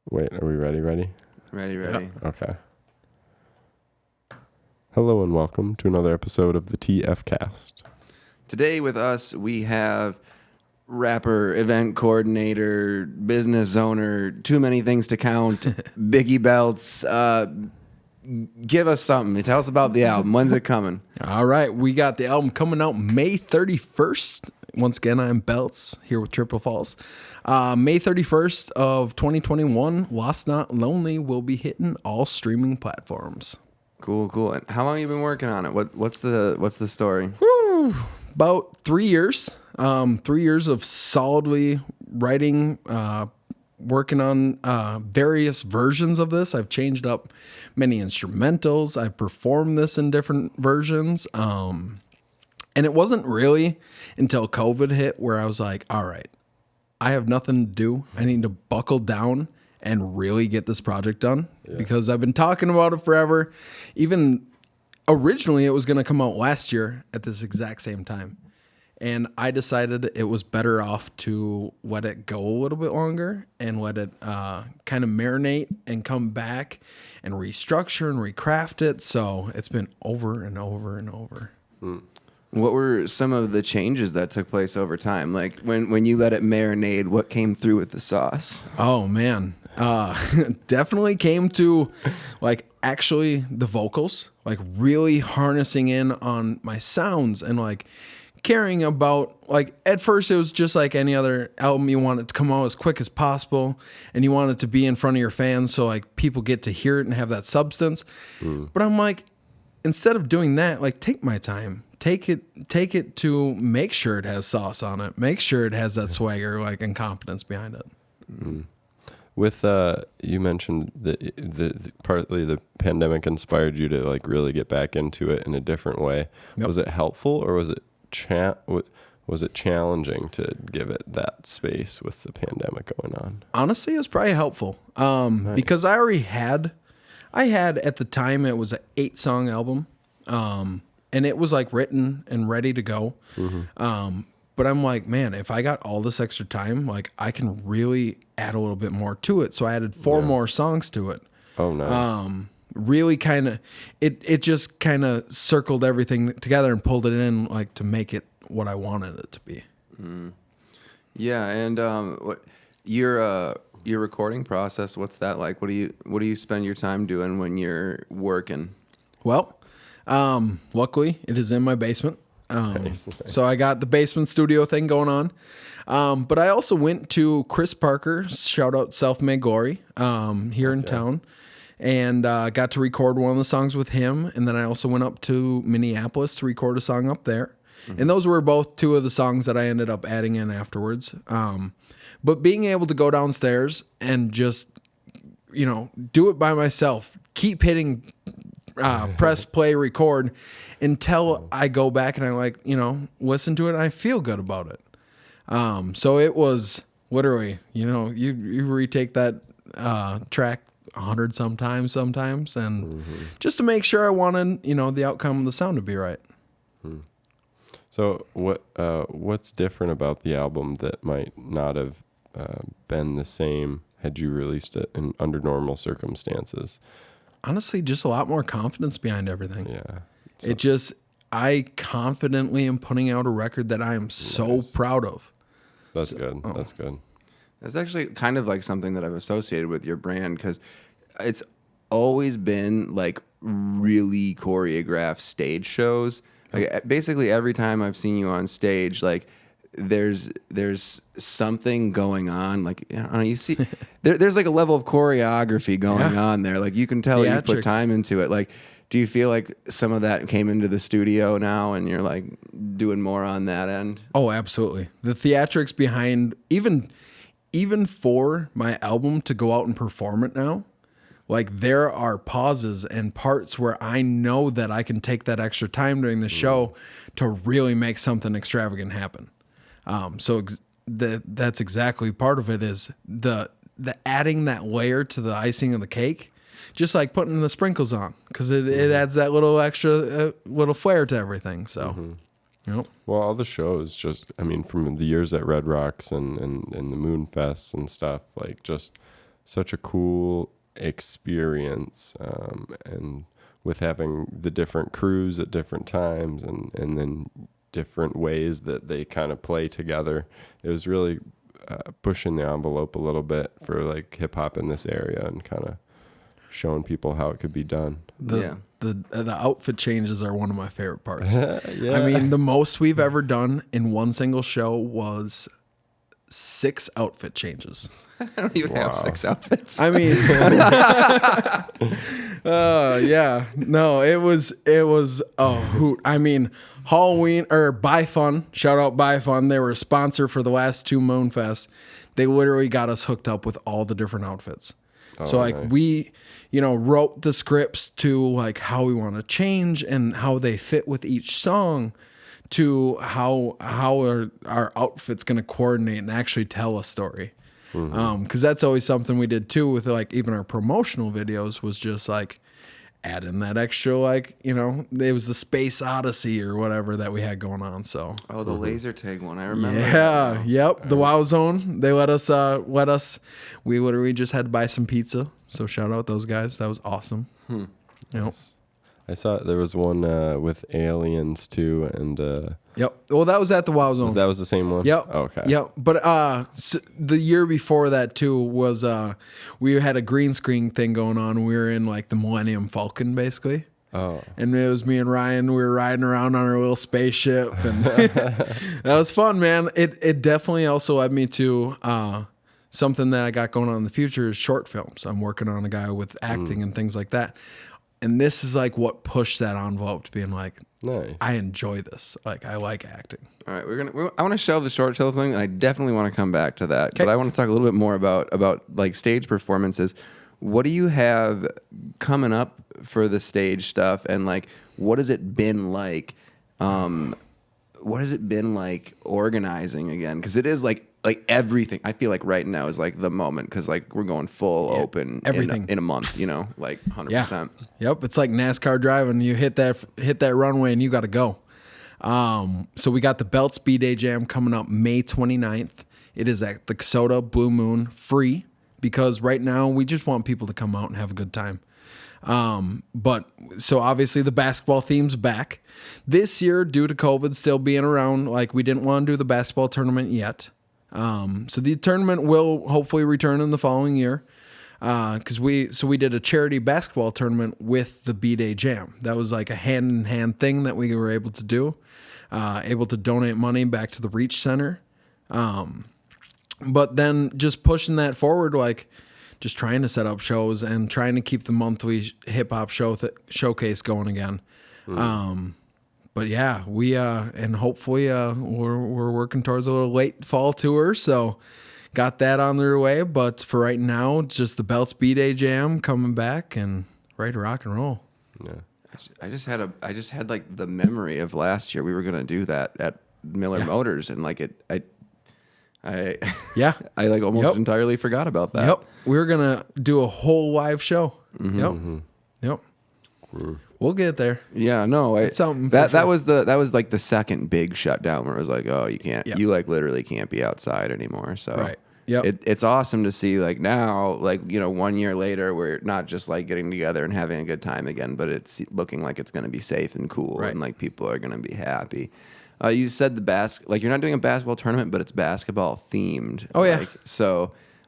Wait, are we ready? Ready. Yep. Okay. Hello and welcome to another episode of the TF Cast. Today with us, we have rapper, event coordinator, business owner, too many things to count, Biggie Beltz. Give us something. Tell us about the album. When's it coming? All right, we got the album coming out May 31st. Once again, I'm Beltz here with Triple Falls. May 31st of 2021, Lost Not Lonely will be hitting all streaming platforms. Cool. And how long have you been working on it? What's the story? Woo! About 3 years. 3 years of solidly writing, working on various versions of this. I've changed up many instrumentals. I've performed this in different versions. And it wasn't really until COVID hit where I was like, all right, I have nothing to do. I need to buckle down and really get this project done because I've been talking about it forever. Even originally it was going to come out last year at this exact same time. And I decided it was better off to let it go a little bit longer and let it kind of marinate and come back and restructure and recraft it. So it's been over and over and over. What were some of the changes that took place over time? Like when you let it marinate, what came through with the sauce? Oh, man. Definitely came to like actually the vocals, like really harnessing in on my sounds and like caring about, like, at first it was just like any other album. You want it to come out as quick as possible and you want it to be in front of your fans so like people get to hear it and have that substance. But I'm like, instead of doing that, like, take my time, take it to make sure it has sauce on it, make sure it has that swagger, like, and confidence behind it. With you mentioned the partly the pandemic inspired you to like really get back into it in a different way. Yep. Was it helpful or was it was it challenging to give it that space with the pandemic going on? Honestly, it was probably helpful because I had at the time, it was an 8-song album, and it was like written and ready to go. But I'm like, man, if I got all this extra time, like, I can really add a little bit more to it. So I added 4 more songs to it. Oh, nice. Really kind of, it just kind of circled everything together and pulled it in, like, to make it what I wanted it to be. Yeah, and what your recording process? What's that like? What do you spend your time doing when you're working? Well, luckily it is in my basement. Nice. So I got the basement studio thing going on. But I also went to Chris Parker, shout out Self Made Glory, here in town, and got to record one of the songs with him. And then I also went up to Minneapolis to record a song up there. And those were both 2 of the songs that I ended up adding in afterwards. But being able to go downstairs and just, do it by myself, keep hitting press play record until I go back and I listen to it and I feel good about it. So it was literally, you retake that track 100 sometimes and just to make sure I wanted, the outcome of the sound to be right. So what's different about the album that might not have been the same had you released it under normal circumstances? Honestly, just a lot more confidence behind everything. Yeah. So, I confidently am putting out a record that I am so proud of. That's good. That's good. That's actually kind of like something that I've associated with your brand because it's always been like really choreographed stage shows. Like basically every time I've seen you on stage, like there's something going on. Like, I don't know, you see, there's like a level of choreography going on there. Like you can tell you put time into it. Like, do you feel like some of that came into the studio now and you're like doing more on that end? Oh, absolutely. The theatrics behind even for my album to go out and perform it now, like there are pauses and parts where I know that I can take that extra time during the show to really make something extravagant happen. That's exactly part of it is the adding that layer to the icing of the cake, just like putting the sprinkles on, because it adds that little extra little flair to everything. So, Well, all the shows, from the years at Red Rocks and the Moon Fests and stuff, like just such a cool experience, and with having the different crews at different times, and then different ways that they kind of play together. It was really pushing the envelope a little bit for like hip hop in this area, and kind of showing people how it could be done. The outfit changes are one of my favorite parts. Yeah. I mean, the most we've ever done in one single show was 6 outfit changes. I don't even have 6 outfits. I mean, yeah, no, it was a hoot. I mean, Halloween or Buy Fun, shout out Buy Fun. They were a sponsor for the last 2 Moonfests. They literally got us hooked up with all the different outfits. So like nice. we, wrote the scripts to like how we want to change and how they fit with each song, to how our outfit's going to coordinate and actually tell a story. Because that's always something we did too with like even our promotional videos, was just like add in that extra, like, it was the Space Odyssey or whatever that we had going on. So the laser tag one, I remember. yeah, yep, the Wow Zone. They let us. We literally just had to buy some pizza. So shout out those guys. That was awesome. Yep. I saw there was one with aliens too, and Yep. Well, that was at the Wow Zone. that was the same one. Yep. Okay. Yep. But so the year before that too was we had a green screen thing going on. We were in like the Millennium Falcon basically. Oh. And it was me and Ryan. We were riding around on our little spaceship, and that was fun, man. It definitely also led me to something that I got going on in the future is short films. I'm working on a guy with acting and things like that. And this is like what pushed that envelope to being like, Nice. I enjoy this. Like, I like acting. All right, I want to shelve the short film thing, and I definitely want to come back to that. But I want to talk a little bit more about like stage performances. What do you have coming up for the stage stuff, and like what has it been like? What has it been like organizing again? Because it is like everything. I feel like right now is like the moment, because like we're going full open everything in a month. Like 100%. Yep, it's like NASCAR driving. You hit that runway and you got to go. So we got the Beltz B-Day Jam coming up May 29th. It is at the Soda Blue Moon, free, because right now we just want people to come out and have a good time. But so obviously the basketball theme's back this year due to COVID still being around. Like, we didn't want to do the basketball tournament yet. So the tournament will hopefully return in the following year. Cause we did a charity basketball tournament with the B-Day Jam. That was like a hand in hand thing that we were able to do, able to donate money back to the Reach Center. But then just pushing that forward, like just trying to set up shows and trying to keep the monthly hip hop showcase going again. But yeah, we and hopefully we're working towards a little late fall tour, so got that on their way. But for right now, it's just the Beltz B-Day Jam coming back and ready to rock and roll. Yeah. I just had like the memory of last year we were gonna do that at Miller Motors, and like I like almost entirely forgot about that. Yep, we were gonna do a whole live show. Yep. We'll get there. Yeah, no, It's something that for sure. that was like the second big shutdown where it was like, oh, you can't, Yep. you like literally can't be outside anymore. So Right. Yep. it's awesome to see like now, like 1 year later, we're not just like getting together and having a good time again, but it's looking like it's going to be safe and cool, Right. and like people are going to be happy. You said like you're not doing a basketball tournament, but it's basketball themed. Oh, yeah.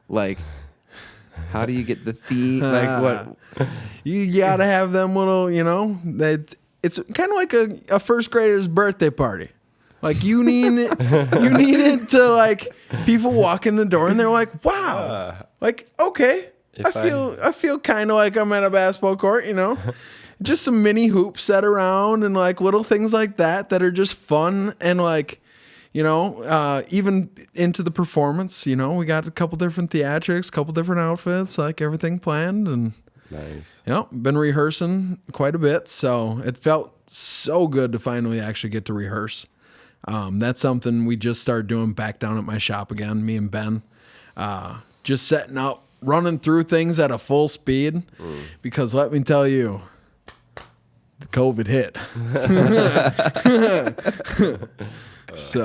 Like how do you get the theme? Like what? You gotta have them little, that it's kind of like a first grader's birthday party. Like you need it to like people walk in the door and they're like, wow, like okay, I feel kind of like I'm at a basketball court, just some mini hoops set around and like little things like that are just fun and like. Even into the performance, we got a couple different theatrics, couple different outfits, like everything planned, and Nice. been rehearsing quite a bit. So it felt so good to finally actually get to rehearse. That's something we just started doing back down at my shop again, me and Ben, just setting up, running through things at a full speed, because let me tell you, the COVID hit. So,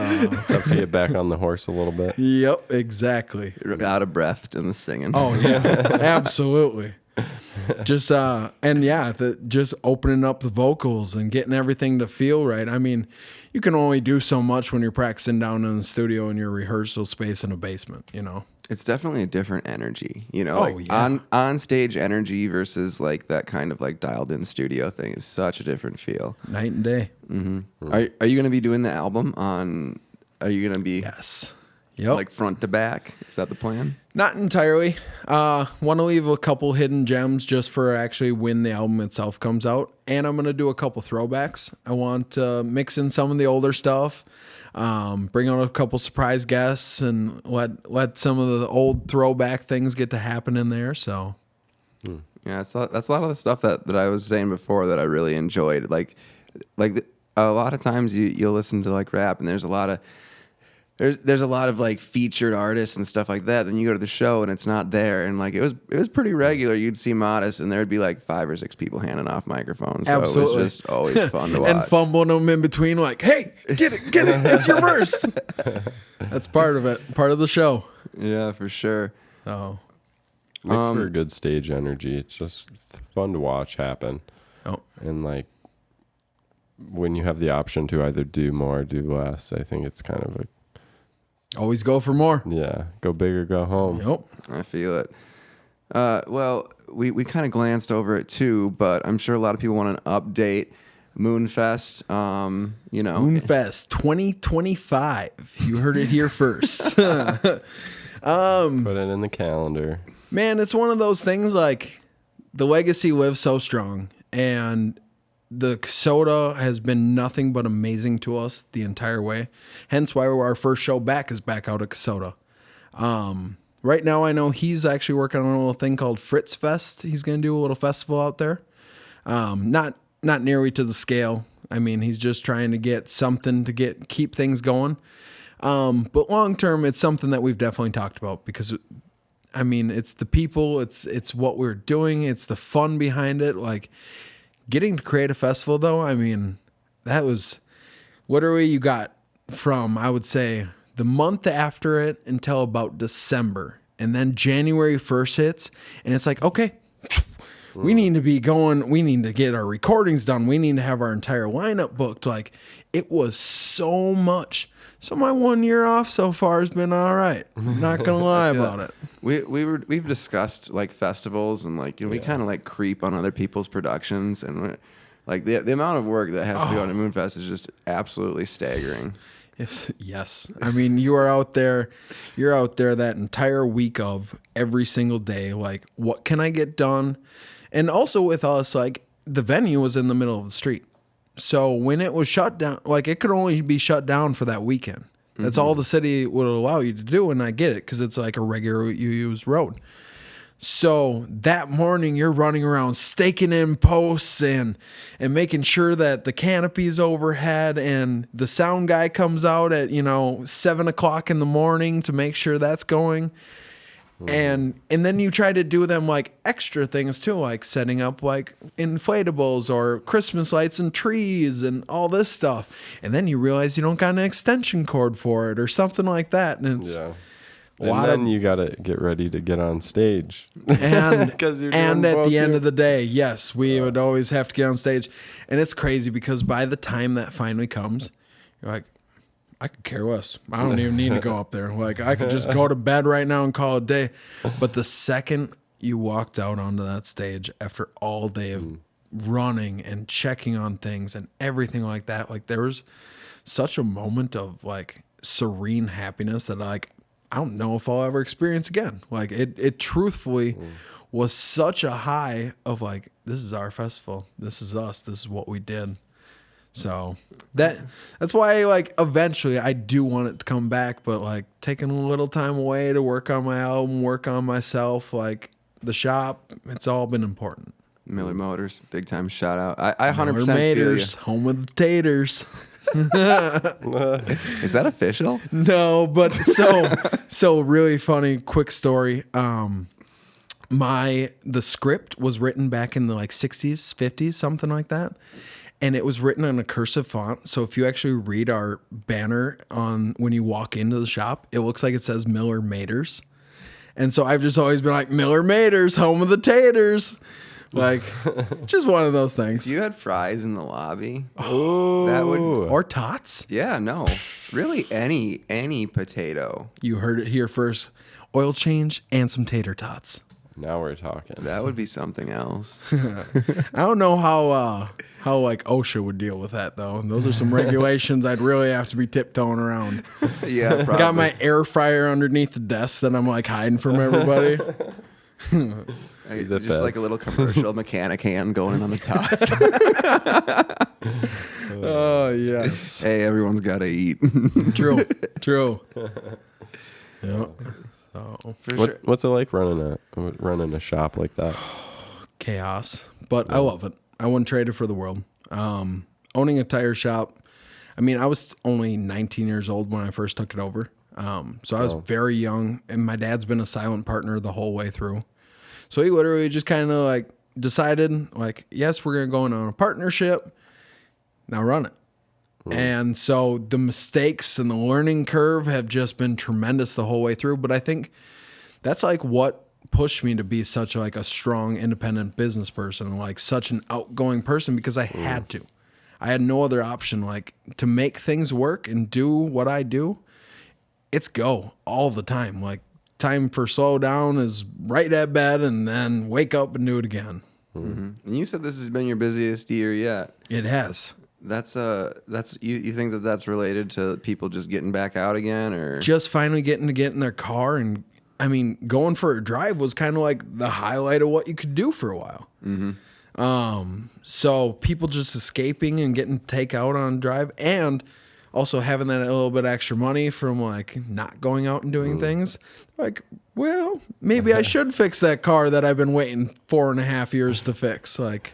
Tough to get back on the horse a little bit. yep, exactly. You're out of breath in the singing. Oh yeah, absolutely. Just and yeah, just opening up the vocals and getting everything to feel right. I mean, you can only do so much when you're practicing down in the studio in your rehearsal space in a basement, you know. It's definitely a different energy, you know. Oh, Like yeah. on stage energy versus like that kind of like dialed in studio thing is such a different feel. Night and day. Are you gonna be doing the album on? Are you gonna be Yes. Yep. like front to back? Is that the plan? Not entirely. Want to leave a couple hidden gems just for actually when the album itself comes out. And I'm going to do a couple throwbacks. I want to mix in some of the older stuff, bring on a couple surprise guests, and let some of the old throwback things get to happen in there. So, Yeah, that's a lot of the stuff that I was saying before that I really enjoyed. A lot of times you'll listen to like rap and there's a lot of like featured artists and stuff like that. Then you go to the show and it's not there. And like it was pretty regular. You'd see Modest and there'd be like 5 or 6 people handing off microphones. So absolutely. it was just always fun to watch. And fumbling them in between, like, hey, get it, it's your verse. That's part of it, part of the show. Yeah, for sure. So, Makes for a good stage energy. It's just fun to watch happen. oh, And like when you have the option to either do more or do less, I think it's kind of always go for more. go big or go home. Yep. I feel it. Well, we kind of glanced over it too, but I'm sure a lot of people want an update. Moonfest, you know. Moonfest 2025. You heard it here first. Put it in the calendar. Man, it's one of those things like the legacy lives so strong, and the soda has been nothing but amazing to us the entire way. Hence why our first show back is back out at Kasota. Right now, I know he's actually working on a little thing called Fritz Fest. He's going to do a little festival out there. Not nearly to the scale. I mean, he's just trying to get something to keep things going. But long term, it's something that we've definitely talked about because, I mean, it's the people, it's what we're doing, it's the fun behind it. Like getting to create a festival, though. I mean, that was literally you got from, I would say, the month after it until about December, and then January 1st hits, and it's like, okay. We need to be going. We need to get our recordings done. We need to have our entire lineup booked. Like, it was so much. So my 1 year off so far has been all right. Not gonna lie about it. We've discussed like festivals and like, you know, we kind of like creep on other people's productions, and like the amount of work that has to go into Moonfest is just absolutely staggering. Yes. I mean, you're out there that entire week of every single day. Like, what can I get done? And also with us, like, the venue was in the middle of the street. So when it was shut down, like, it could only be shut down for that weekend. That's all the city would allow you to do. And I get it, because it's like a regular used road. So that morning you're running around staking in posts and making sure that the canopy's overhead, and the sound guy comes out at, 7 o'clock in the morning to make sure that's going. And then you try to do them like extra things too, like setting up like inflatables or Christmas lights and trees and all this stuff. And then you realize you don't got an extension cord for it or something like that. And it's and then you got to get ready to get on stage. and because you're and doing at both the end here. of the day, yes, we would always have to get on stage. And it's crazy because by the time that finally comes, you're like, I could care less. I don't even need to go up there. Like, I could just go to bed right now and call it a day. But the second you walked out onto that stage after all day of running and checking on things and everything like that, like, there was such a moment of like serene happiness that like, I don't know if I'll ever experience again. Like, it truthfully was such a high of like, this is our festival. This is us. This is what we did. So that's why, like, eventually I do want it to come back, but like taking a little time away to work on my album, work on myself, like the shop, it's all been important. Miller Motors, big time shout out. I 100% Miller feel you. Maters, home of the taters. Is that official? No, but so really funny, quick story. The script was written back in the like 60s, 50s, something like that. and it was written in a cursive font. So if you actually read our banner on when you walk into the shop, it looks like it says Miller Maters. And so I've just always been like, Miller Maters, home of the taters. Like, it's just one of those things. If you had fries in the lobby, Oh, that would. Or tots. Yeah, no, really, any potato. You heard it here first. Oil change and some tater tots. now we're talking. That would be something else. I don't know how like OSHA would deal with that though. And those are some regulations I'd really have to be tiptoeing around. Yeah, probably. Got my air fryer underneath the desk that I'm like hiding from everybody. Just like a little commercial mechanic hand going in on the tots. Oh yes. Hey, everyone's got to eat. True. Yep. So For sure. What's it like running a shop like that? chaos, but I love it. I wouldn't trade it for the world. Owning a tire shop. I mean, I was only 19 years old when I first took it over. So I was very young, and my dad's been a silent partner the whole way through. So he literally just kind of like decided, like, yes, we're going to go in on a partnership. Now run it. And so the mistakes and the learning curve have just been tremendous the whole way through. But I think that's like what pushed me to be such like a strong, independent business person, like such an outgoing person, because I had to. I had no other option. Like, to make things work and do what I do, it's go all the time. Like, time for slow down is right at bed and then wake up and do it again. And you said this has been your busiest year yet. It has. That's you think that that's related to people just getting back out again, or Just finally getting to get in their car, and I mean, going for a drive was kind of like the highlight of what you could do for a while. So people just escaping and getting takeout on a drive, and also having that little bit extra money from like not going out and doing things. Like, well, maybe I should fix that car that I've been waiting 4.5 years to fix. Like,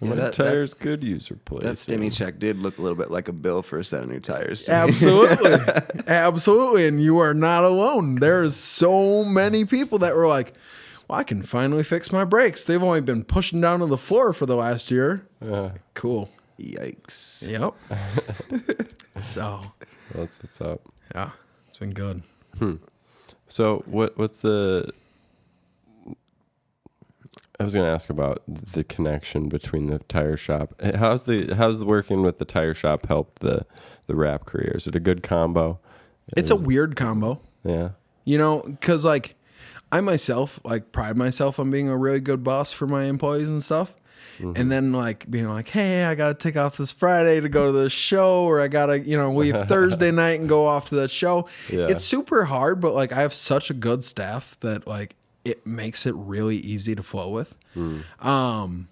Yeah, My that- tires could use replacing. that stimmy check did look a little bit like a bill for a set of new tires. To me. absolutely, absolutely. And you are not alone. There's so many people that were like, well, I can finally fix my brakes. They've only been pushing down to the floor for the last year. Cool. Yikes. Yep. So, That's what's up. yeah, it's been good. So what's the? I was going to ask about the connection between the tire shop. How's working with the tire shop help the rap career? Is it a good combo? It's a weird combo, Yeah. you know, because like I myself like pride myself on being a really good boss for my employees and stuff. And then like being like, hey, I got to take off this Friday to go to the show, or I got to, leave Thursday night and go off to that show. Yeah. It's super hard, but like I have such a good staff that like it makes it really easy to flow with. And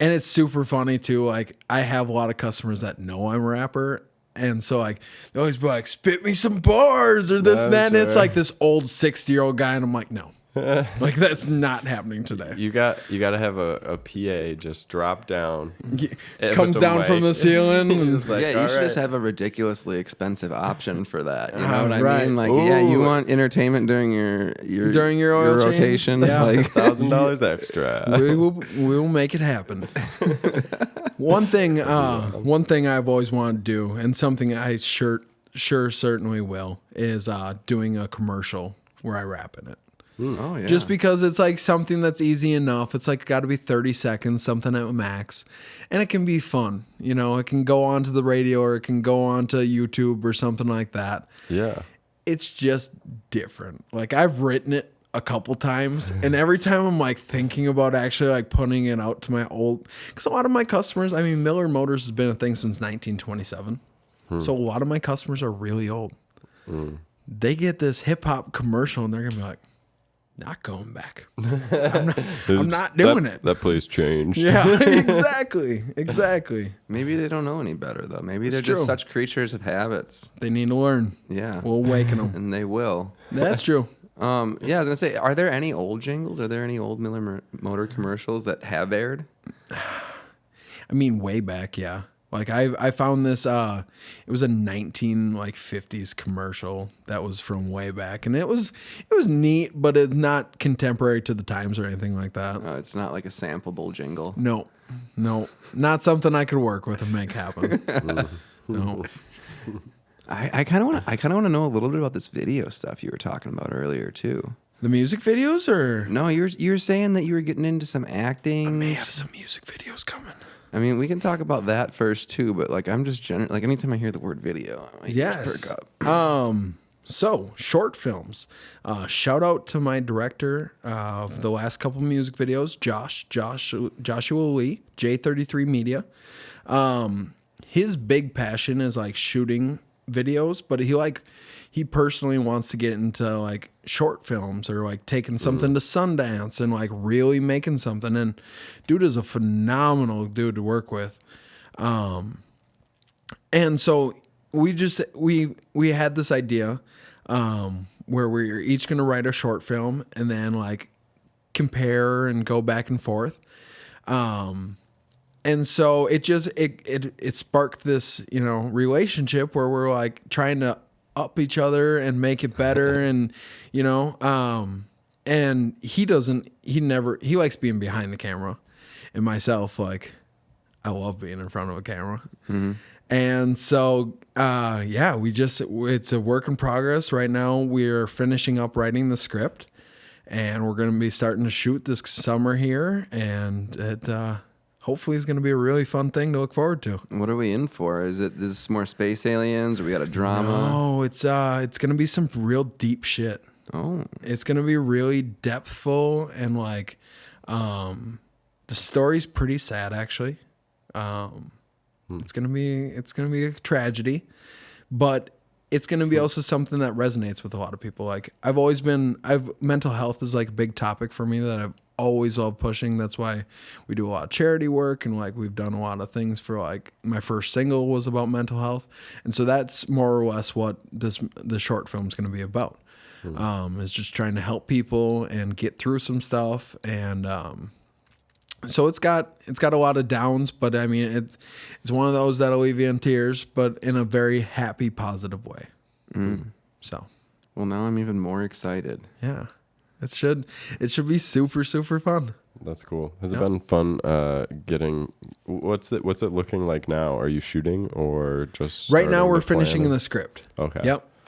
it's super funny too. Like I have a lot of customers that know I'm a rapper. And so like they always be like, spit me some bars or this and that. And it's sure. like this old 60-year-old guy. And I'm like, no, like that's not happening today. You got to have a PA just drop down. with Comes the down from mic. the ceiling. And Just like, Yeah, you all should right. just have a ridiculously expensive option for that. You know what I Right. mean? Like, yeah, you Ooh. want entertainment during your oil change? rotation. Yeah. Like, $1,000 extra. we will make it happen. One thing I've always wanted to do, and something I certainly will, is doing a commercial where I rap in it. oh yeah. Just because it's like something that's easy enough. It's like got to be 30 seconds, something at max. And it can be fun. It can go onto the radio or it can go onto YouTube or something like that. Yeah. It's just different. Like I've written it a couple times, and every time I'm like thinking about actually like putting it out to my old, because a lot of my customers, I mean, Miller Motors has been a thing since 1927. So a lot of my customers are really old. They get this hip hop commercial and they're going to be like, not going back. I'm not doing it. That place changed. Yeah, exactly. Maybe they don't know any better though. Maybe they're true. just such creatures of habits. They need to learn. Yeah. We'll awaken them. And they will. That's true. Yeah, I was gonna say, are there any old jingles? Are there any old Miller Motor commercials that have aired? I mean, way back, yeah. Like I found this. It was a 1950s commercial that was from way back, and it was neat, but it's not contemporary to the times or anything like that. It's not like a sampleable jingle. No, no, not something I could work with and make happen. No. I kind of want to know a little bit about this video stuff you were talking about earlier too. The music videos, or No, you were saying that you were getting into some acting. I may have some music videos coming. I mean, we can talk about that first too, but like I'm just like anytime I hear the word video, my ears Yes. perk up. So short films. Shout out to my director of the last couple music videos, Joshua Lee, J33 Media. His big passion is like shooting videos, but he personally wants to get into like short films or like taking something to Sundance and like really making something. And dude is a phenomenal dude to work with. And so we had this idea where we were each going to write a short film and then like compare and go back and forth. And so it sparked this, relationship where we're like trying to up each other and make it better. And, and he likes being behind the camera, and myself, like, I love being in front of a camera. Mm-hmm. And so, it's a work in progress right now. We're finishing up writing the script, and we're going to be starting to shoot this summer here. And it, hopefully it's going to be a really fun thing to look forward to. What are we in for? Is this more space aliens, or we got a drama? No, it's going to be some real deep shit. Oh, It's going to be really depthful, and like, the story's pretty sad actually. It's gonna be a tragedy, but it's gonna be also something that resonates with a lot of people. Like mental health is like a big topic for me that I've always loved pushing. That's why we do a lot of charity work, and like we've done a lot of things for, like, my first single was about mental health, and so that's more or less what the short film's gonna be about. Is just trying to help people and get through some stuff, and so it's got a lot of downs, but I mean it's one of those that'll leave you in tears, but in a very happy, positive way. So, well, now I'm even more excited. yeah, it should be super, super fun. That's cool. Has it been fun getting what's it looking like now? Are you shooting or just Right now starting we're to plan finishing it? the script. Okay.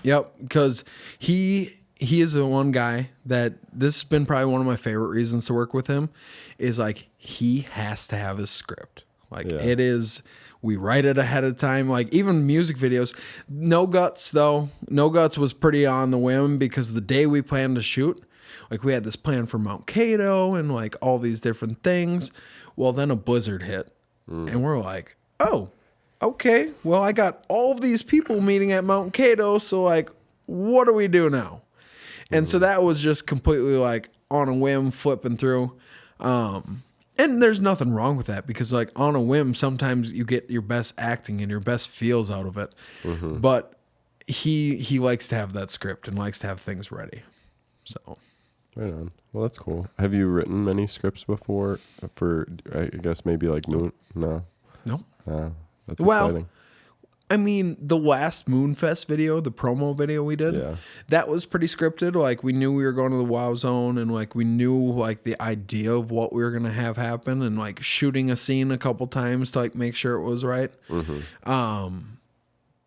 Yep. Because he is the one guy that this has been probably one of my favorite reasons to work with him, is like he has to have his script. Like it is, we write it ahead of time. Like even music videos, No Guts though. No Guts was pretty on the whim because the day we planned to shoot, like we had this plan for Mount Cato and like all these different things. Well, then a blizzard hit and we're like, oh, okay. Well, I got all of these people meeting at Mount Cato. So like, what do we do now? And so that was just completely like on a whim, flipping through. And there's nothing wrong with that, because like on a whim, sometimes you get your best acting and your best feels out of it. But he likes to have that script and likes to have things ready. So Right on. Well, that's cool. Have you written many scripts before for, I guess, maybe like Moon? No. That's exciting. I mean, the last Moonfest video, the promo video we did, that was pretty scripted. Like we knew we were going to the WoW Zone, and like we knew like the idea of what we were going to have happen, and like shooting a scene a couple times to like make sure it was right.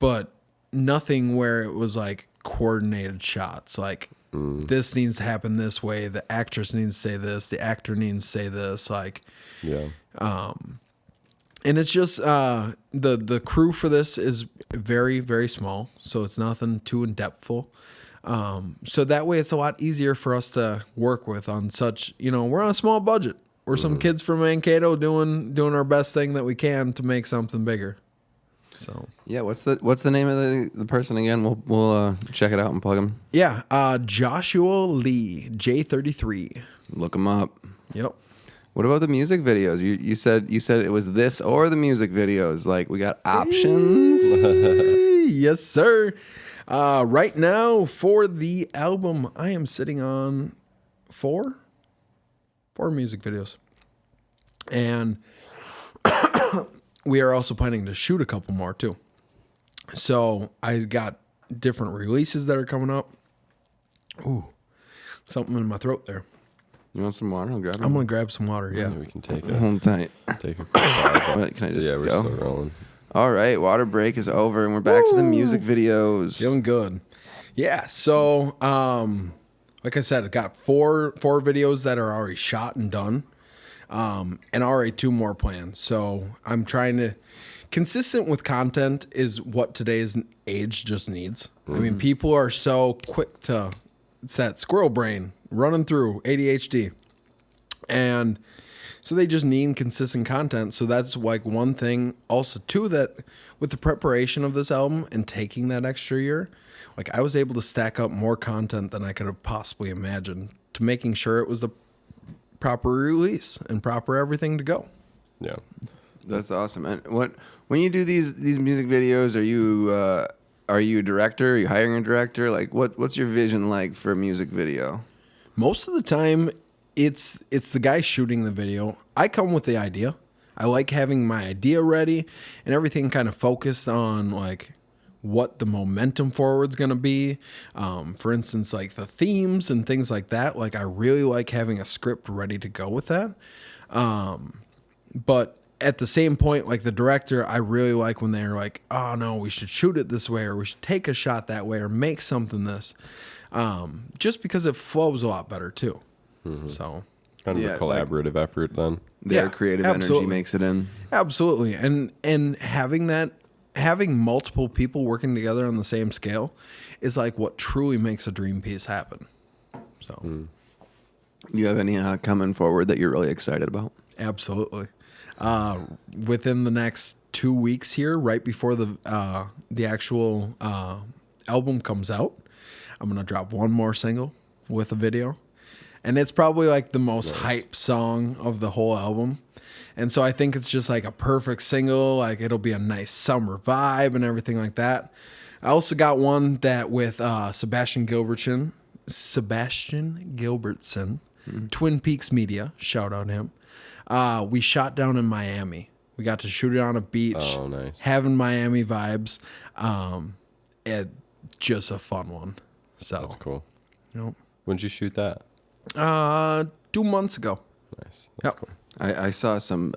But nothing where it was like coordinated shots. Like this needs to happen this way. The actress needs to say this. The actor needs to say this. Like, and it's just the crew for this is very, very small, so it's nothing too in-depthful. So that way it's a lot easier for us to work with on such, we're on a small budget. We're some kids from Mankato doing our best thing that we can to make something bigger. So yeah, what's the name of the person again? We'll check it out and plug him. Yeah, Joshua Lee, J33. Look him up. Yep. What about the music videos? You said it was this or the music videos. Like we got options. Yes, sir. Right now for the album, I am sitting on four music videos, and we are also planning to shoot a couple more too. So I got different releases that are coming up. Ooh, something in my throat there. You want some water? I'll grab it. I'm gonna grab some water. Yeah. We can take Hold tight. a quick pause. Wait, can I just Yeah, we're go? still rolling. All right, water break is over, and we're back to the music videos. Feeling good. Yeah. So, like I said, I got four videos that are already shot and done, and already 2 more planned. So I'm trying to consistent with content is what today's age just needs. I mean, people are so quick to, it's that squirrel brain running through ADHD, and so they just need consistent content. So that's like one thing. Also, too, that with the preparation of this album and taking that extra year, like I was able to stack up more content than I could have possibly imagined to making sure it was the proper release and proper everything to go. Yeah. That's awesome. And when you do these music videos, are you a director? Are you hiring a director? Like, what's your vision like for a music video? Most of the time, it's the guy shooting the video. I come with the idea. I like having my idea ready and everything kind of focused on like what the momentum forward's going to be. For instance, like the themes and things like that. Like I really like having a script ready to go with that. But at the same point, like the director, I really like when they're like, oh no, we should shoot it this way, or we should take a shot that way, or make something this. Just because it flows a lot better too. So Kind of a collaborative effort then. Their creative energy makes it in. Absolutely. And having multiple people working together on the same scale is like what truly makes a dream piece happen. So You have any coming forward that you're really excited about? absolutely. Within the next 2 weeks here, right before the actual album comes out, I'm gonna drop one more single with a video. And it's probably like the most hype song of the whole album. And so I think it's just like a perfect single. Like it'll be a nice summer vibe and everything like that. I also got one that with Sebastian Gilbertson, Twin Peaks Media, shout out him. We shot down in Miami. We got to shoot it on a beach. Oh, nice. Having Miami vibes. Just a fun one. So That's cool. Yep. When'd you shoot that? 2 months ago. Nice. That's Yep. cool. I saw some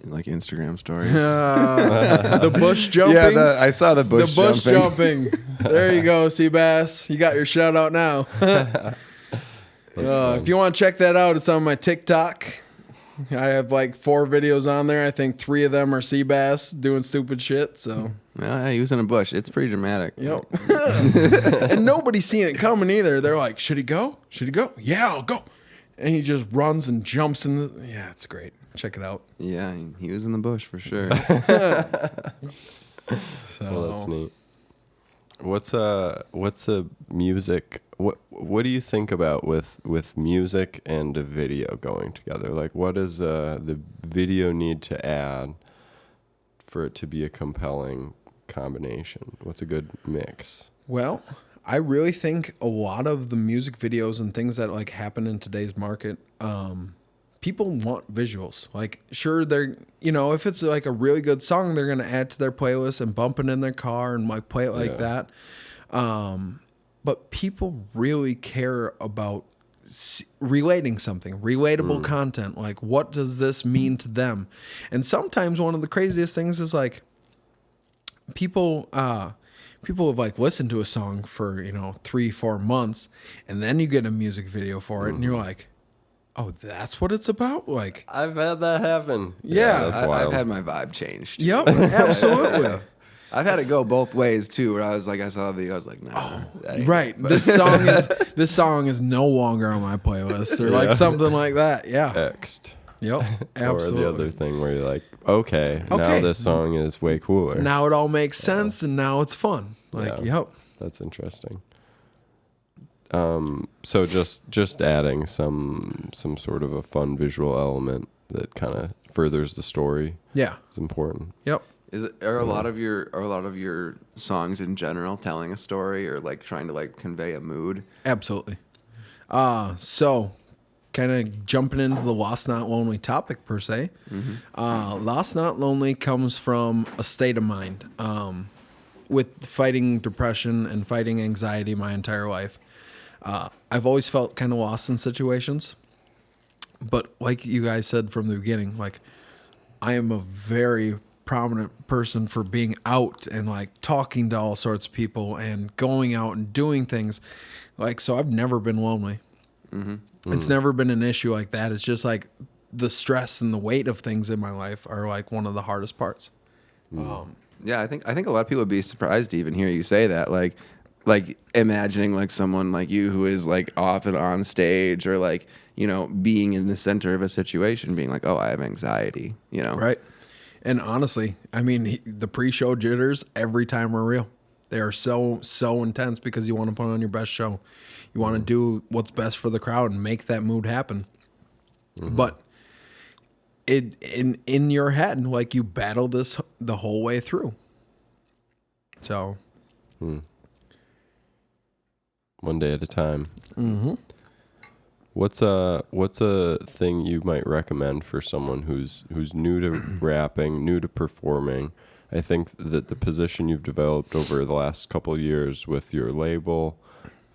like Instagram stories. The bush jumping. Yeah, I saw the bush jumping. There you go, Seabass. You got your shout out now. If you want to check that out, it's on my TikTok. I have like 4 videos on there. I think 3 of them are Seabass doing stupid shit. So Yeah, he was in a bush. It's pretty dramatic. yep. And nobody's seen it coming either. They're like, should he go? Should he go? Yeah, I'll go. And he just runs and jumps in the. Yeah, it's great. Check it out. Yeah, he was in the bush for sure. Well, that's neat. What's a music? What do you think about with music and a video going together? Like, what does the video need to add for it to be a compelling combination? What's a good mix? Well, I really think a lot of the music videos and things that like happen in today's market, people want visuals. Like, sure, they're, if it's like a really good song, they're going to add to their playlist and bump it in their car and like play it like that. But people really care about relating something, relatable content. Like, what does this mean to them? And sometimes one of the craziest things is like people have like listened to a song for 3-4 months, and then you get a music video for it, and you're like, oh, that's what it's about. Like, I've had that happen. Yeah, that's wild. I've had my vibe changed. yep, absolutely. I've had it go both ways too. Where I was like, I saw the video, I was like, nah, that ain't Right. it. But- This song is no longer on my playlist or like something like that. Yeah. X'd. Yep. Absolutely. Or the other thing where you're like, okay, now this song is way cooler. Now it all makes sense and now it's fun. Like, Yeah. yep. That's interesting. So just adding some sort of a fun visual element that kind of furthers the story Yeah. is important. Yep. Are a lot of your songs in general telling a story or like trying to like convey a mood? Absolutely. So kind of jumping into the Lost Not Lonely topic per se. Lost Not Lonely comes from a state of mind. With fighting depression and fighting anxiety my entire life. I've always felt kind of lost in situations. But like you guys said from the beginning, like I am a very prominent person for being out and like talking to all sorts of people and going out and doing things. Like, so I've never been lonely. It's never been an issue like that. It's just like the stress and the weight of things in my life are like one of the hardest parts. Yeah, I think a lot of people would be surprised to even hear you say that. Like imagining like someone like you who is like often on stage or like, you know, being in the center of a situation, being like, oh, I have anxiety, you know? Right. And honestly, I mean, the pre-show jitters every time are real. They are so intense because you want to put on your best show. You want to do what's best for the crowd and make that mood happen. But in your head, like you battle this the whole way through. So, one day at a time. What's a thing you might recommend for someone who's new to rapping, new to performing? I think that the position you've developed over the last couple of years with your label,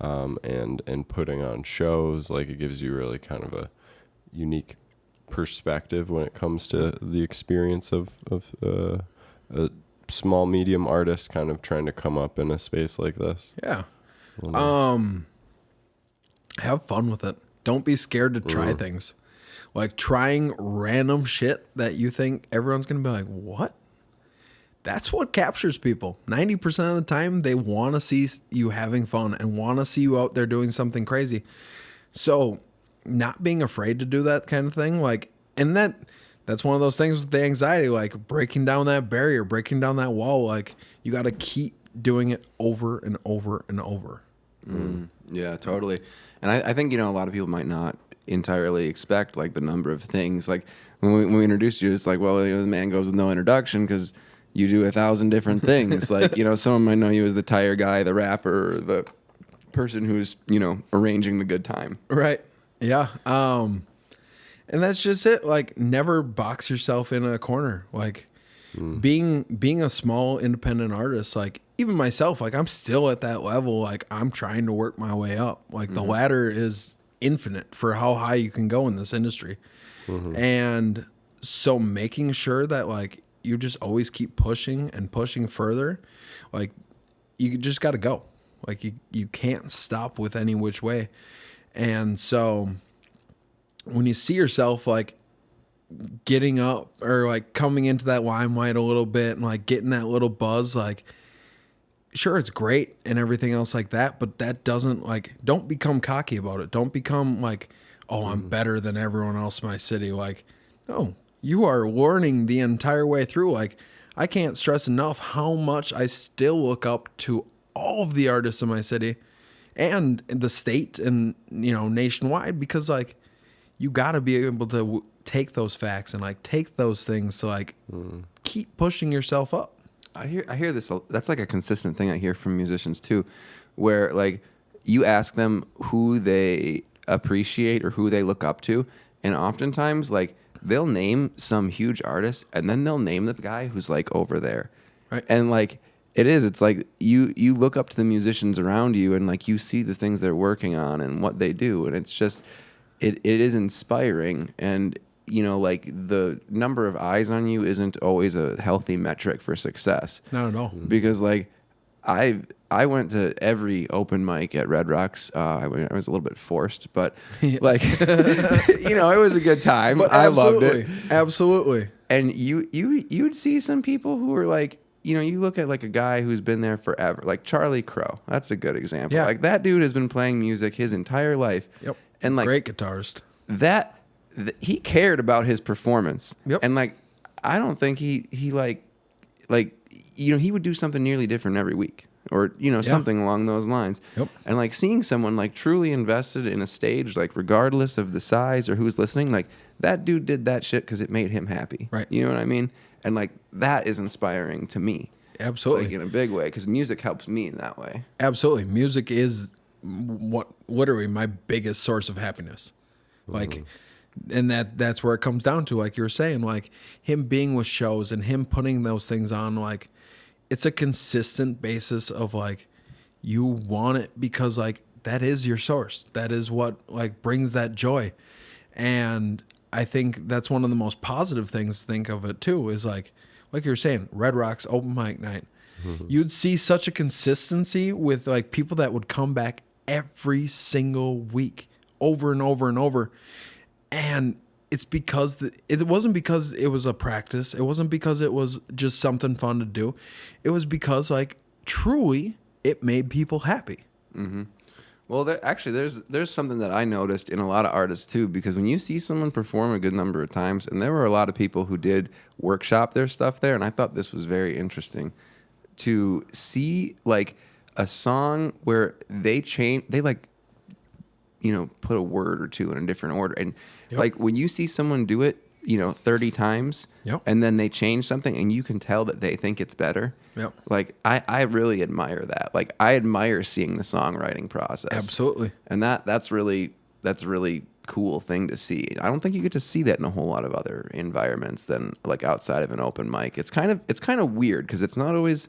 and putting on shows, like it gives you really kind of a unique perspective when it comes to the experience of a small medium artist kind of trying to come up in a space like this. yeah. Have fun with it. Don't be scared to try things. Like trying random shit that you think everyone's going to be like, what? That's what captures people. 90% of the time, they want to see you having fun and want to see you out there doing something crazy. So not being afraid to do that kind of thing, like, and that's one of those things with the anxiety, like breaking down that barrier, breaking down that wall. Like you got to keep doing it over and over and over. Yeah, totally. And I think, you know, a lot of people might not entirely expect like the number of things. Like when we introduced you, it's like, well, you know, the man goes with no introduction because you do 1,000 different things. Like, you know, someone might know you as the tire guy, the rapper, or the person who's, you know, arranging the good time. Right. Yeah. And that's just it. Like never box yourself in a corner. Like being a small independent artist, like even myself, like I'm still at that level. Like I'm trying to work my way up. Like the ladder is infinite for how high you can go in this industry. And so making sure that like you just always keep pushing and pushing further, like you just got to go. Like you can't stop with any which way. And so when you see yourself like getting up or like coming into that limelight a little bit and like getting that little buzz, like sure, it's great and everything else like that, but that doesn't like, don't become cocky about it. Don't become like, oh, I'm better than everyone else in my city. Like, no, you are learning the entire way through. Like, I can't stress enough how much I still look up to all of the artists in my city and the state and, you know, nationwide, because like you got to be able to take those facts and like take those things to like keep pushing yourself up. I hear this. That's like a consistent thing I hear from musicians too, where like you ask them who they appreciate or who they look up to, and oftentimes like they'll name some huge artist and then they'll name the guy who's like over there, Right. And like it's like you look up to the musicians around you and like you see the things they're working on and what they do, and it's just it is inspiring. And you know, like the number of eyes on you isn't always a healthy metric for success. Not at all. Because like I went to every open mic at Red Rocks. I was a little bit forced, but like you know, it was a good time. But I loved it. Absolutely. And you'd see some people who were like, you know, you look at like a guy who's been there forever, like Charlie Crow. That's a good example. Yeah. Like that dude has been playing music his entire life. Yep. And like great guitarist. He cared about his performance. Yep. And like I don't think he like you know, he would do something nearly different every week, or you know, something along those lines. Yep. And like seeing someone like truly invested in a stage, like regardless of the size or who's listening, like that dude did that shit because it made him happy. Right. You know what I mean? And like that is inspiring to me. Absolutely. Like in a big way, because music helps me in that way. Absolutely. Music is what literally my biggest source of happiness. Like, and that's where it comes down to, like you were saying, like him being with shows and him putting those things on, like it's a consistent basis of like, you want it because like that is your source. That is what like brings that joy. And I think that's one of the most positive things to think of it too, is like you're saying, Red Rocks open mic night. You'd see such a consistency with like people that would come back every single week over and over and over. And it's because it wasn't because it was a practice. It wasn't because it was just something fun to do. It was because like truly it made people happy. Mm-hmm. Well, there's something that I noticed in a lot of artists too, because when you see someone perform a good number of times, and there were a lot of people who did workshop their stuff there, and I thought this was very interesting to see like a song where they like, you know, put a word or two in a different order, and like when you see someone do it, you know, 30 times, and then they change something, and you can tell that they think it's better. Like I really admire that. Like I admire seeing the songwriting process. Absolutely. And that's really cool thing to see. I don't think you get to see that in a whole lot of other environments than like outside of an open mic. It's kind of weird because it's not always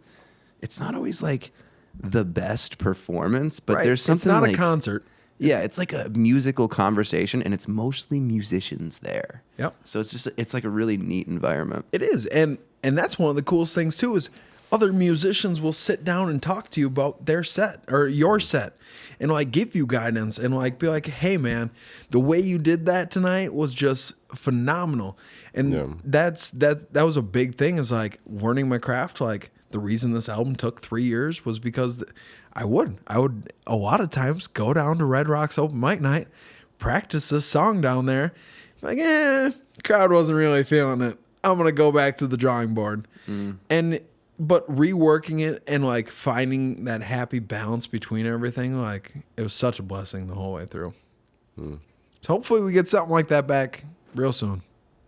like the best performance, but there's something. It's not like, a concert. Yeah, it's like a musical conversation, and it's mostly musicians there. So it's like a really neat environment. It is, and that's one of the coolest things too, is other musicians will sit down and talk to you about their set or your set, and like give you guidance and like be like, hey man, the way you did that tonight was just phenomenal. And that was a big thing, is like learning my craft. Like the reason this album took 3 years was because I would a lot of times go down to Red Rocks open mic night, practice this song down there, like crowd wasn't really feeling it, I'm gonna go back to the drawing board. But reworking it and like finding that happy balance between everything, like it was such a blessing the whole way through. So hopefully we get something like that back real soon.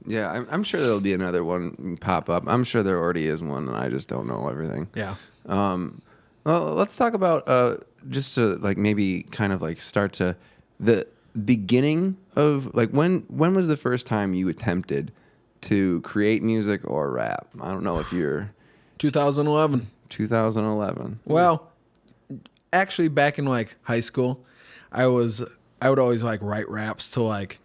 Yeah, I'm sure there'll be another one pop up. I'm sure there already is one, and I just don't know everything. Yeah. Well, let's talk about just to like maybe kind of like start to the beginning of like when was the first time you attempted to create music or rap? I don't know if you're 2011. 2011. Well, actually back in like high school, I would always like write raps to like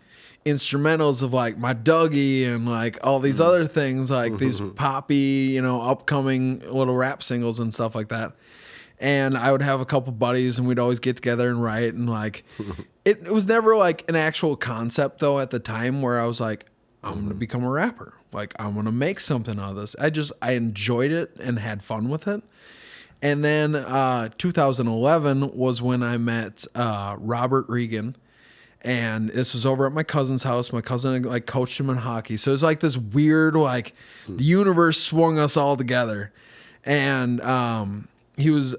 instrumentals of like my Dougie and like all these other things, like these poppy, you know, upcoming little rap singles and stuff like that. And I would have a couple buddies and we'd always get together and write, and like it was never like an actual concept though at the time where I was like, I'm going to become a rapper. Like I'm going to make something out of this. I enjoyed it and had fun with it. And then 2011 was when I met Robert Regan. And this was over at my cousin's house. My cousin like coached him in hockey. So it was like this weird, like the universe swung us all together. And he was,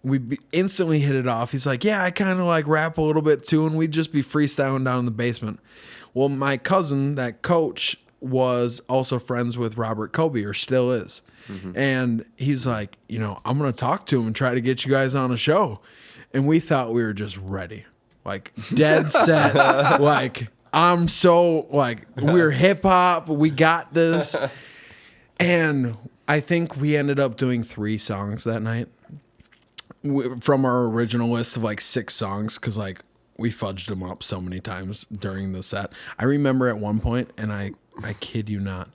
we instantly hit it off. He's like, yeah, I kind of like rap a little bit too. And we'd just be freestyling down in the basement. Well, my cousin, that coach, was also friends with Robert Kobe, or still is. And he's like, you know, I'm going to talk to him and try to get you guys on a show. And we thought we were just ready. Like dead set, like I'm so like we're hip hop, we got this. And I think we ended up doing 3 songs that night from our original list of like 6 songs, because like we fudged them up so many times during the set. I remember at one point, and I kid you not,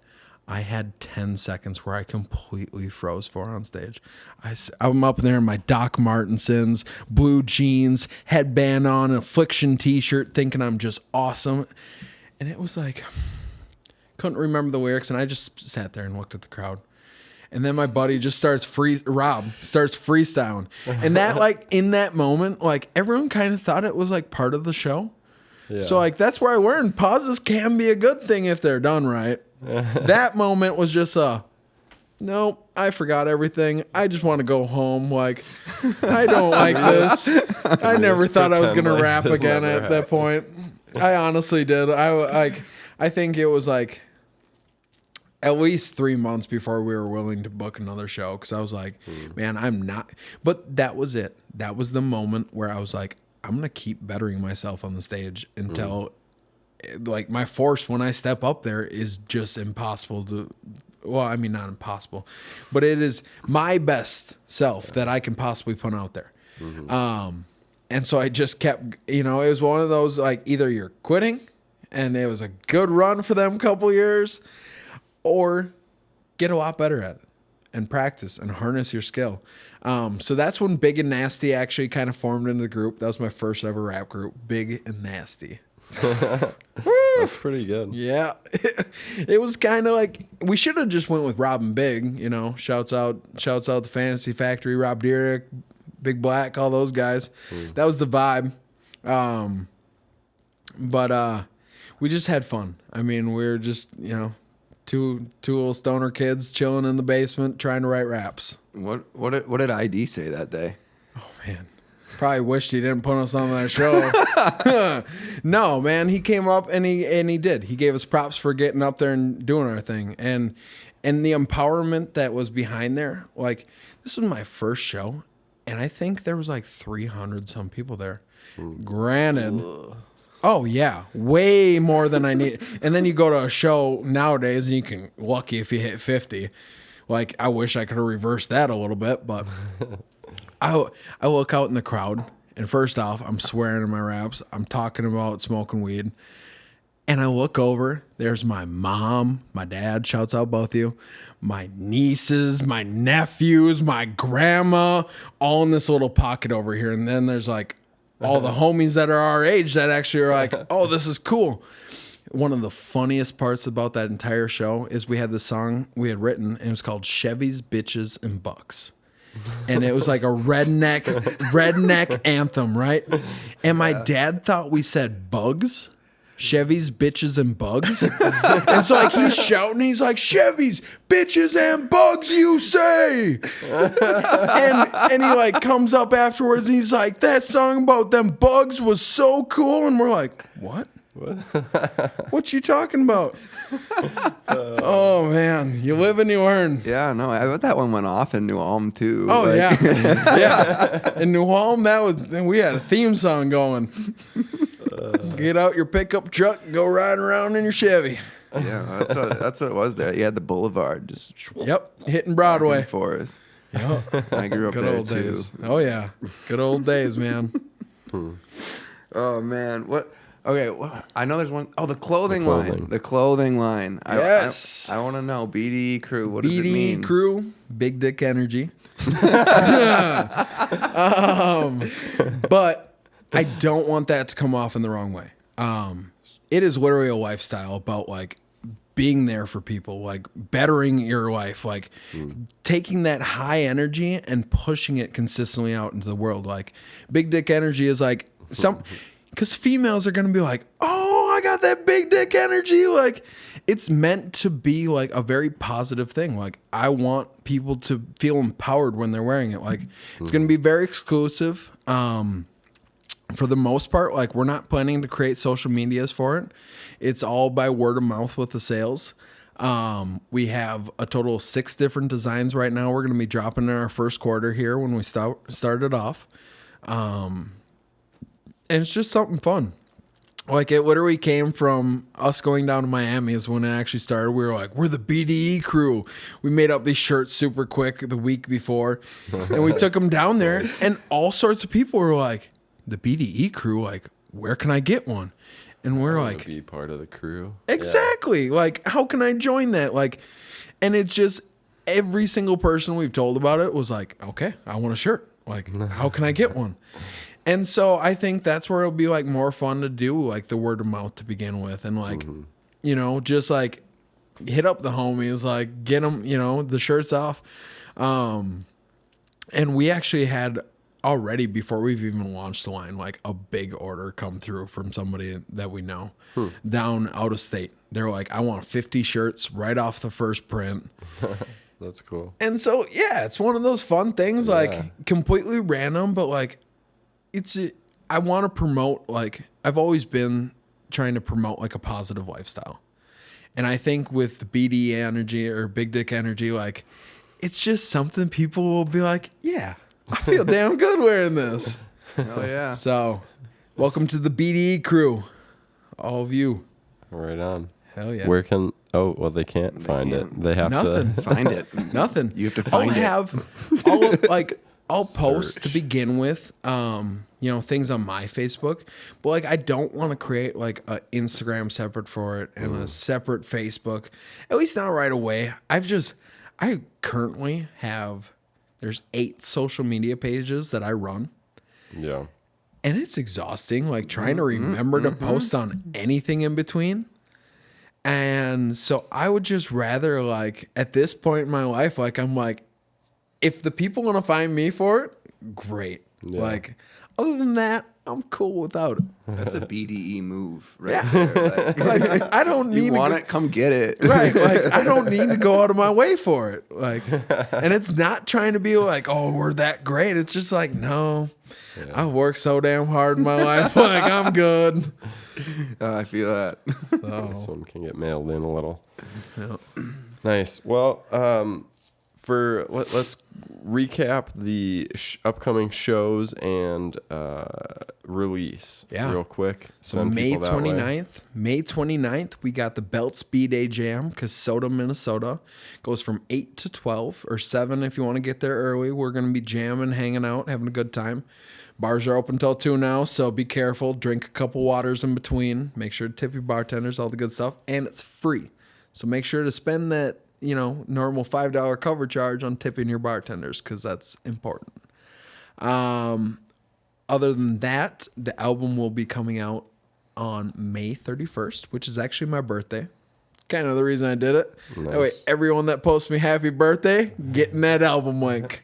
I had 10 seconds where I completely froze for on stage. I'm up there in my Doc Martensons, blue jeans, headband on, an Affliction t-shirt, thinking I'm just awesome. And it was like, couldn't remember the lyrics, and I just sat there and looked at the crowd. And then my buddy just Rob starts freestyling. And that like, in that moment, like everyone kind of thought it was like part of the show. Yeah. So like, that's where I learned pauses can be a good thing if they're done right. That moment was just nope, I forgot everything. I just want to go home. Like, I don't like this. I never thought I was going to rap again at that point. I honestly did. I think it was like at least 3 months before we were willing to book another show, because I was like, man, I'm not. But that was it. That was the moment where I was like, I'm going to keep bettering myself on the stage until like my force when I step up there is just impossible to, well, I mean, not impossible, but it is my best self that I can possibly put out there. And so I just kept, you know, it was one of those, like, either you're quitting and it was a good run for them couple years, or get a lot better at it and practice and harness your skill. So that's when Big and Nasty actually kind of formed into the group. That was my first ever rap group, Big and Nasty. That's pretty good. Yeah. It was kind of like, we should have just went with Rob and Big, you know, shouts out the Fantasy Factory, Rob Dyrick, Big Black, all those guys. That was the vibe. But we just had fun. I mean, we were just, you know, two little stoner kids chilling in the basement trying to write raps. What did ID say that day? Oh man, probably wished he didn't put us on that show. No, man, he came up and he did. He gave us props for getting up there and doing our thing, and the empowerment that was behind there. Like, this was my first show, and I think there was like 300 some people there. Granted. Oh yeah, way more than I need. And then you go to a show nowadays and you can lucky if you hit 50. Like, I wish I could have reversed that a little bit, but I look out in the crowd, and first off, I'm swearing in my raps. I'm talking about smoking weed. And I look over, there's my mom, my dad, shouts out both of you, my nieces, my nephews, my grandma, all in this little pocket over here. And then there's like all the homies that are our age that actually are like, oh, this is cool. One of the funniest parts about that entire show is we had this song we had written, and it was called Chevys, Bitches, and Bucks. And it was like a redneck anthem, right? And my dad thought we said bugs. Chevys, bitches, and bugs. And so like he's shouting, he's like, Chevys, bitches, and bugs, you say. And he like comes up afterwards and he's like, that song about them bugs was so cool. And we're like, what? What you talking about? Oh man, you live and you learn. Yeah, no, I bet that one went off in New Ulm too. Oh yeah. Yeah. In New Ulm, we had a theme song going. Get out your pickup truck, go riding around in your Chevy. Yeah, that's what it was there. You had the boulevard just hitting Broadway. back and forth. Yep. I grew up Good there old too. days. Oh yeah, good old days, man. Oh man, what? Okay, I know there's one. Oh, the clothing line. The clothing line. Yes. I want to know. BDE crew. What does it mean? BDE crew, big dick energy. But I don't want that to come off in the wrong way. It is literally a lifestyle about like being there for people, like bettering your life, like taking that high energy and pushing it consistently out into the world. Like, big dick energy is like because females are going to be like, oh, I got that big dick energy. Like, it's meant to be like a very positive thing. Like, I want people to feel empowered when they're wearing it. Like, it's going to be very exclusive. For the most part, like, we're not planning to create social medias for it. It's all by word of mouth with the sales. We have a total of 6 different designs right now. We're going to be dropping in our first quarter here when we started off. And it's just something fun. Like, it literally came from us going down to Miami is when it actually started. We were like, we're the BDE crew. We made up these shirts super quick the week before. And we took them down there, and all sorts of people were like, the BDE crew, like, where can I get one? And we're like, be part of the crew. Exactly. Yeah. Like, how can I join that? Like, and it's just every single person we've told about it was like, okay, I want a shirt. Like, how can I get one? And so I think that's where it'll be like more fun to do, like the word of mouth to begin with. And like, you know, just like hit up the homies, like get them, you know, the shirts off. And we actually had already, before we've even launched the line, like a big order come through from somebody that we know down out of state. They're like, I want 50 shirts right off the first print. That's cool. And so, yeah, it's one of those fun things, like completely random, but like, I want to promote, like, I've always been trying to promote like a positive lifestyle. And I think with the BD energy or big dick energy, like, it's just something people will be like, yeah, I feel damn good wearing this. Hell yeah. So, welcome to the BDE crew, all of you. Right on. Hell yeah. Where can, they can't find it. They have Nothing. to Find it. Nothing. You have to find it. I'll like I'll post to search. begin with, things on my Facebook, but like I don't want to create like a Instagram separate for it and a separate Facebook, at least not right away. I currently have, there's 8 social media pages that I run, Yeah. and it's exhausting, like trying to remember to post on anything in between. And so I would just rather, like, at this point in my life, like, I'm like, if the people want to find me for it, great. Yeah. Like, other than that, I'm cool without it. That's a BDE move right there. Like, I don't need You to want go- it? Come get it. Right. Like, I don't need to go out of my way for it. Like, and it's not trying to be like, oh, we're that great. It's just like, no, I work so damn hard in my life. Like, I'm good. I feel that. This one can get mailed in a little. Yep. Nice. Well, let's recap the upcoming shows and release real quick. So Send May people that way. 29th, we got the Beltz B-Day Jam, Casota, Minnesota. Goes from 8 to 12 or 7 if you want to get there early. We're going to be jamming, hanging out, having a good time. Bars are open till 2 now, so be careful. Drink a couple waters in between. Make sure to tip your bartenders, all the good stuff. And it's free. So make sure to spend that, normal $5 cover charge on tipping your bartenders because that's important. Other than that, the album will be coming out on May 31st, which is actually my birthday. Kind of the reason I did it. Nice. That way, everyone that posts me happy birthday, getting that album link.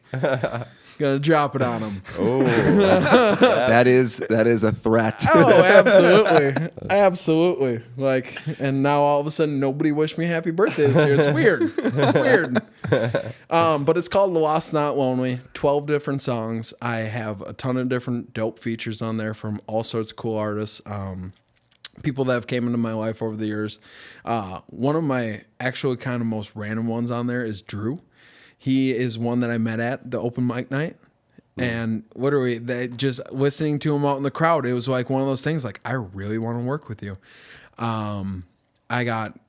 Gonna drop it on them. Oh, That is a threat. Oh, absolutely. Absolutely. Like, and now all of a sudden nobody wished me happy birthday this year. It's weird. Weird. But it's called The Lost Not Lonely. 12 different songs. I have a ton of different dope features on there from all sorts of cool artists. People that have came into my life over the years. One of my actually kind of most random ones on there is Drew. He is one that I met at the open mic night. And just listening to him out in the crowd, it was like one of those things like, I really want to work with you. I got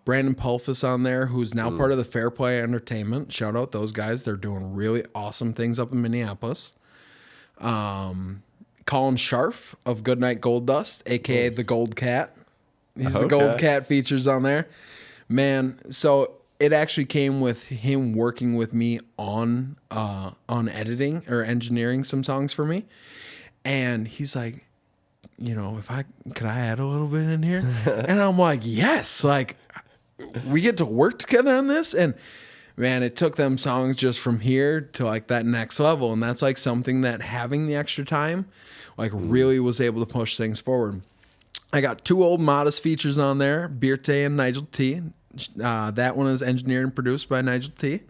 Brandon Pulfus on there, who's now part of the Fair Play Entertainment. Shout out those guys. They're doing really awesome things up in Minneapolis. Colin Scharf of Goodnight Gold Dust, a.k.a. the Gold Cat. He's the Gold Cat features on there. Man, so it actually came with him working with me on editing or engineering some songs for me. And he's like, could I add a little bit in here? And I'm like, yes, like we get to work together on this. And man, it took them songs just from here to like that next level. And that's like something that having the extra time, like really was able to push things forward. I got 2 old Modest features on there, Birte and Nigel T. That one is engineered and produced by Nigel T.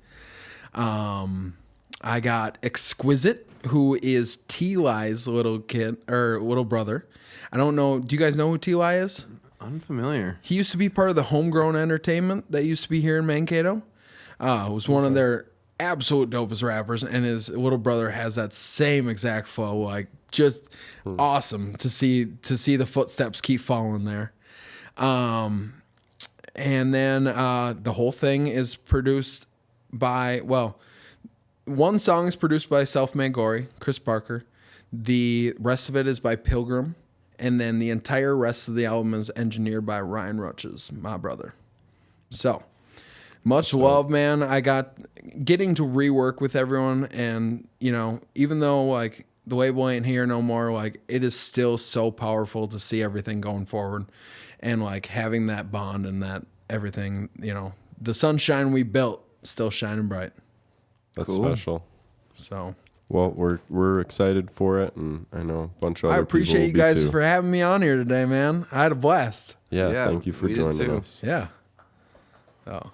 I got Exquisite, who is T-Li's little kid or little brother. I don't know. Do you guys know who T-Li is? Unfamiliar. He used to be part of the Homegrown Entertainment that used to be here in Mankato. Was one of their absolute dopest rappers, and his little brother has that same exact flow. Like, just awesome to see the footsteps keep falling there. And then the whole thing is produced by, one song is produced by Self-Made Gory, Chris Parker. The rest of it is by Pilgrim. And then the entire rest of the album is engineered by Ryan Roaches, my brother. So, much love, man. I got getting to rework with everyone. And, even though, like, the label ain't here no more, like, it is still so powerful to see everything going forward. And, like, having that bond and that everything, the sunshine we built still shining bright. that's Cool. special. So, Well, we're excited for it, and I know a bunch of other I appreciate you people will be guys too. for having me on here today, man. I had a blast. Yeah, thank you for we did joining too. us. Yeah. Oh.